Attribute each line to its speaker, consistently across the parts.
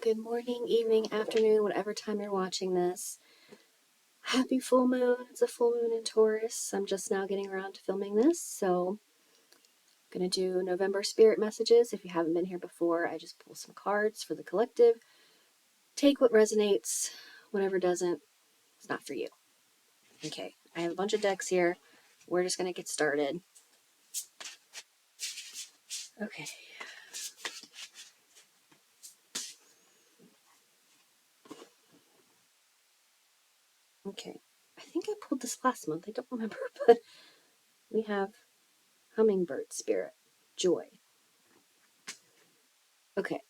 Speaker 1: Good morning, evening, afternoon, whatever time you're watching this. Happy full moon. It's a full moon in Taurus. I'm just now getting around to filming this, so I'm going to do November spirit messages. If you haven't been here before, I just pull some cards for the collective. Take what resonates, whatever doesn't, it's not for you. Okay, I have a bunch of decks here. We're just going to get started. Okay. Okay. I think I pulled this last month. I don't remember, but we have Hummingbird Spirit, Joy. Okay.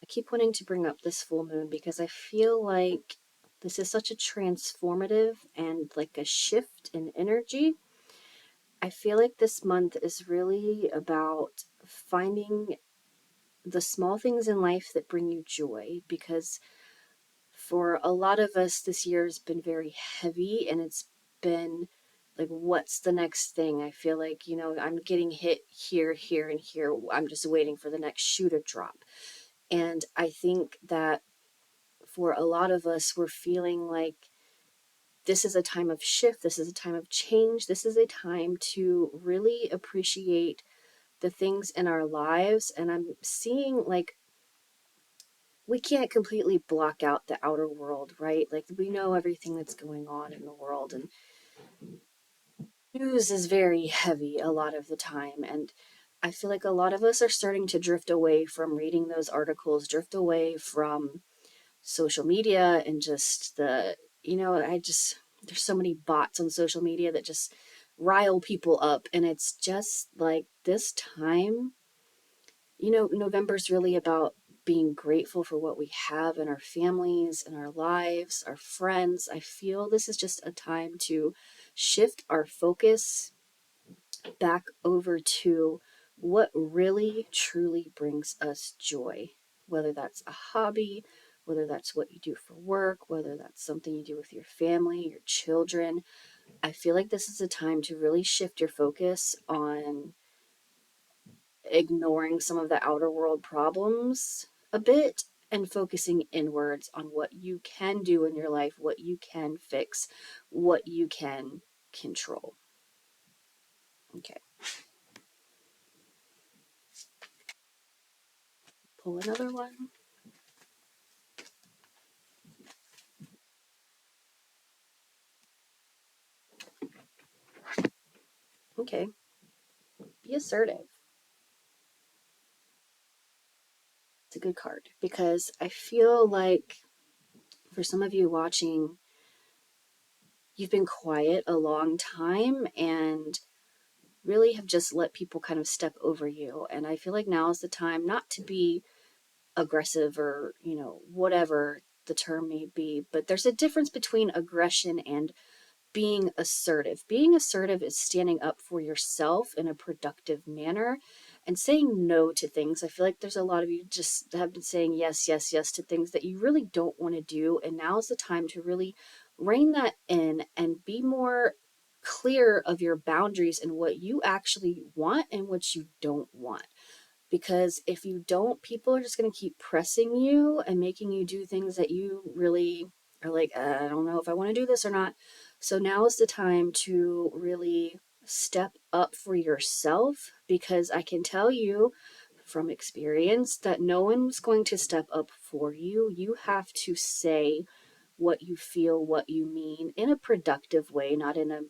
Speaker 1: I keep wanting to bring up this full moon because I feel like this is such a transformative and like a shift in energy. I feel like this month is really about finding the small things in life that bring you joy, because for a lot of us this year has been very heavy, and it's been like, what's the next thing? I feel like, I'm getting hit here, here, and here. I'm just waiting for the next shoe to drop. And I think that for a lot of us, we're feeling like this is a time of shift. This is a time of change. This is a time to really appreciate the things in our lives. And I'm seeing like we can't completely block out the outer world, right? Like, we know everything that's going on in the world, and news is very heavy a lot of the time. And I feel like a lot of us are starting to drift away from reading those articles, drift away from social media, and just there's so many bots on social media that just rile people up. And it's just like this time, November's really about being grateful for what we have in our families, in our lives, our friends. I feel this is just a time to shift our focus back over to what really truly brings us joy, whether that's a hobby, whether that's what you do for work, whether that's something you do with your family, your children. I feel like this is a time to really shift your focus on ignoring some of the outer world problems a bit and focusing inwards on what you can do in your life, what you can fix, what you can control. Okay. Pull another one. Okay. Be assertive. It's a good card because I feel like for some of you watching, you've been quiet a long time and really have just let people kind of step over you. And I feel like now is the time not to be aggressive or, whatever the term may be, but there's a difference between aggression and being assertive. Being assertive is standing up for yourself in a productive manner and saying no to things. I feel like there's a lot of you just have been saying yes, yes, yes to things that you really don't want to do. And now is the time to really rein that in and be more clear of your boundaries and what you actually want and what you don't want. Because if you don't, people are just going to keep pressing you and making you do things that you really are like, I don't know if I want to do this or not. So now is the time to really step up for yourself, because I can tell you from experience that no one's going to step up for you. You have to say what you feel, what you mean in a productive way, not in a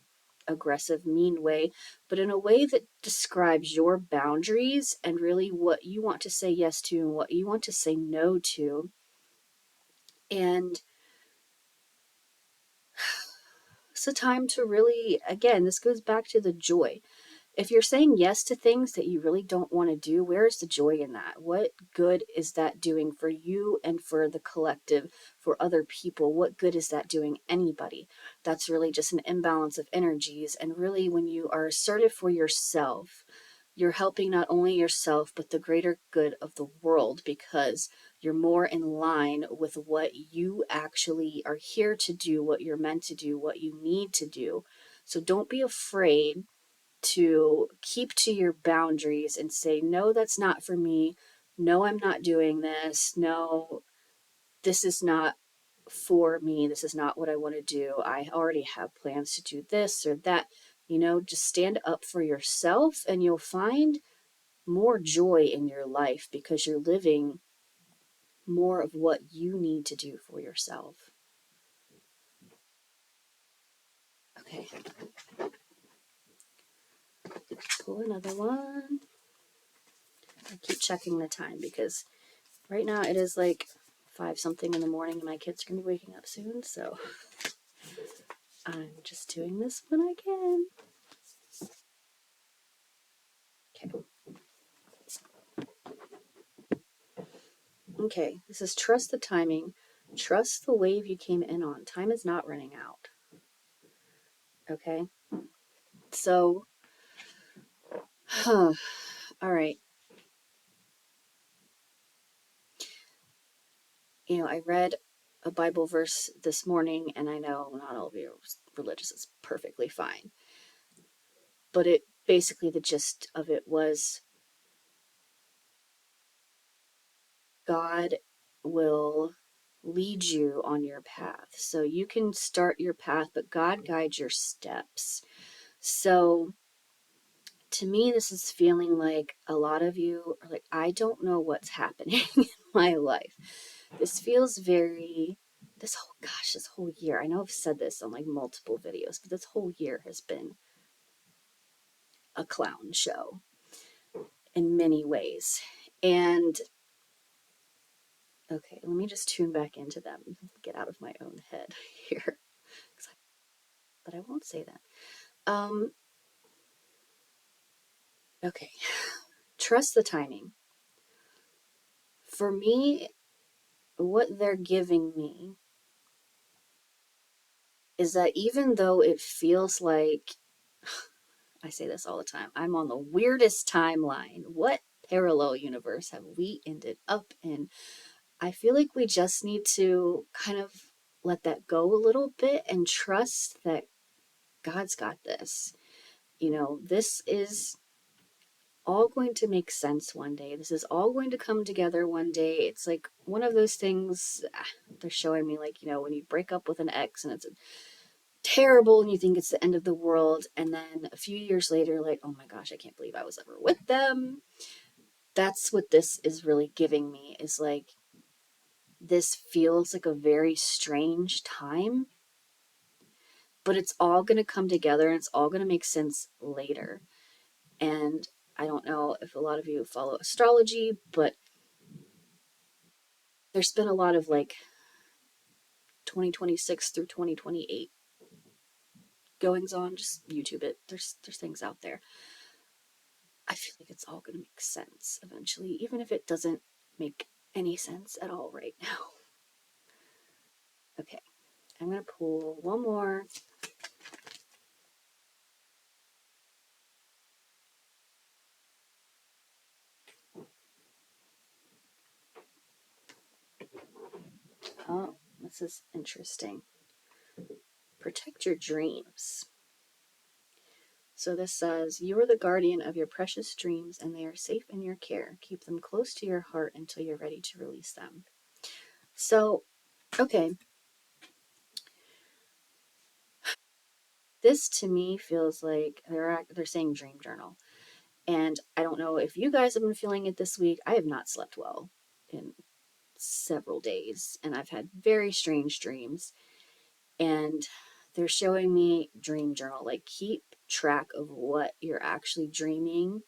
Speaker 1: aggressive, mean way, but in a way that describes your boundaries and really what you want to say yes to and what you want to say no to. And it's a time to really, again, this goes back to the joy. If you're saying yes to things that you really don't want to do, where is the joy in that? What good is that doing for you and for the collective, for other people? What good is that doing anybody? That's really just an imbalance of energies. And really, when you are assertive for yourself, you're helping not only yourself, but the greater good of the world, because you're more in line with what you actually are here to do, what you're meant to do, what you need to do. So don't be afraid to keep to your boundaries and say, no, that's not for me. No, I'm not doing this. No, this is not for me. This is not what I want to do. I already have plans to do this or that. Just stand up for yourself and you'll find more joy in your life because you're living more of what you need to do for yourself. Okay. Pull another one. I keep checking the time because right now it is like 5 something in the morning and my kids are going to be waking up soon. So I'm just doing this when I can. Okay. Okay. This is trust the timing. Trust the wave you came in on. Time is not running out. Okay. So, all right. I read a Bible verse this morning, and I know not all of you are religious, it's perfectly fine. But it basically, the gist of it was God will lead you on your path. So you can start your path, but God guides your steps. So to me, this is feeling like a lot of you are like, I don't know what's happening in my life. This feels very, this whole year, I know I've said this on like multiple videos, but this whole year has been a clown show in many ways. And okay, let me just tune back into them, get out of my own head here. But I won't say that. Okay, trust the timing. For me, what they're giving me is that even though it feels like, I say this all the time, I'm on the weirdest timeline. What parallel universe have we ended up in? I feel like we just need to kind of let that go a little bit and trust that God's got this. This is all going to make sense one day. This is all going to come together one day. It's like one of those things they're showing me, like, when you break up with an ex and it's terrible and you think it's the end of the world. And then a few years later, like, oh my gosh, I can't believe I was ever with them. That's what this is really giving me, is like, this feels like a very strange time, but it's all going to come together and it's all going to make sense later. And I don't know if a lot of you follow astrology, but there's been a lot of like 2026 through 2028 goings on. Just YouTube it. There's things out there. I feel like it's all going to make sense eventually, even if it doesn't make any sense at all right now. Okay, I'm going to pull one more. Oh, this is interesting. Protect your dreams. So this says, you are the guardian of your precious dreams and they are safe in your care. Keep them close to your heart until you're ready to release them. So, okay. This to me feels like they're saying dream journal. And I don't know if you guys have been feeling it this week. I have not slept well in several days and I've had very strange dreams. And they're showing me dream journal, like keep track of what you're actually dreaming,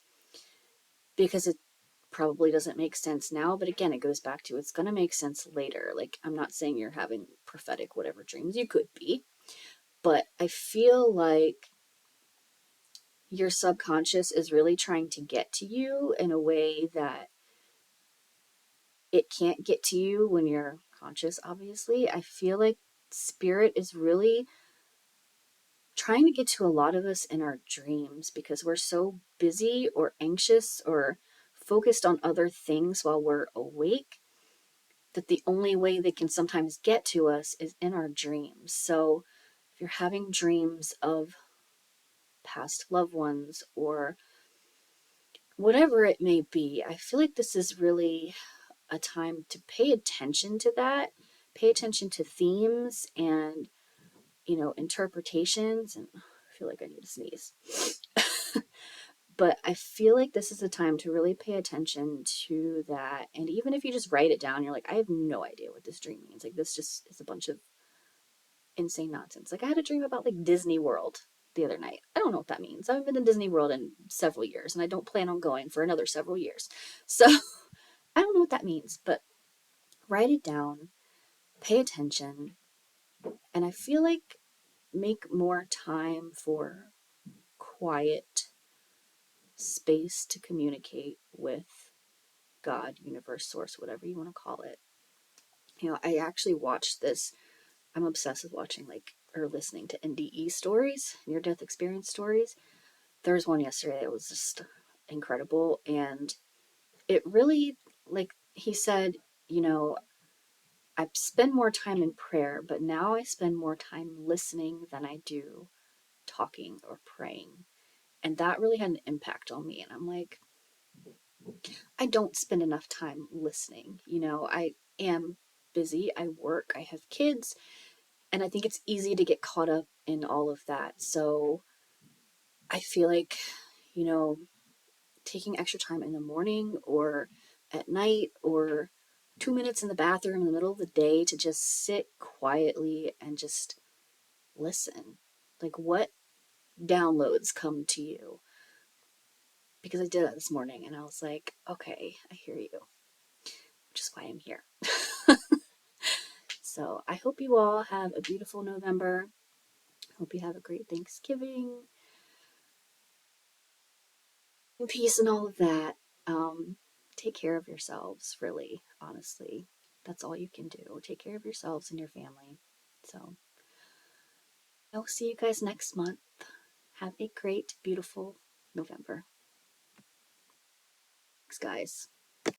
Speaker 1: because it probably doesn't make sense now, but again, it goes back to, it's going to make sense later. Like, I'm not saying you're having prophetic whatever dreams, you could be, but I feel like your subconscious is really trying to get to you in a way that it can't get to you when you're conscious, obviously. I feel like spirit is really trying to get to a lot of us in our dreams because we're so busy or anxious or focused on other things while we're awake, that the only way they can sometimes get to us is in our dreams. So if you're having dreams of past loved ones or whatever it may be. I feel like this is really a time to pay attention to that, pay attention to themes and, interpretations. And I feel like I need to sneeze. But I feel like this is a time to really pay attention to that. And even if you just write it down, you're like, I have no idea what this dream means. Like, this just is a bunch of insane nonsense. Like, I had a dream about like Disney World the other night. I don't know what that means. I haven't been to Disney World in several years, and I don't plan on going for another several years. So I don't know what that means, but write it down, pay attention, and I feel like make more time for quiet space to communicate with God, universe, source, whatever you want to call it. I actually watched this. I'm obsessed with watching or listening to NDE stories, near death experience stories. There was one yesterday that was just incredible. And it really, like he said, you know, I spend more time in prayer, but now I spend more time listening than I do talking or praying. And that really had an impact on me. And I'm like, I don't spend enough time listening. I am busy, I work, I have kids, and I think it's easy to get caught up in all of that. So I feel like, you know, taking extra time in the morning or at night or 2 minutes in the bathroom in the middle of the day to just sit quietly and just listen. Like, what downloads come to you? Because I did that this morning and I was like, okay, I hear you, which is why I'm here. So I hope you all have a beautiful November. Hope you have a great Thanksgiving, peace, and all of that. Take care of yourselves, really, honestly. That's all you can do. Take care of yourselves and your family. So I'll see you guys next month. Have a great, beautiful November. Thanks, guys.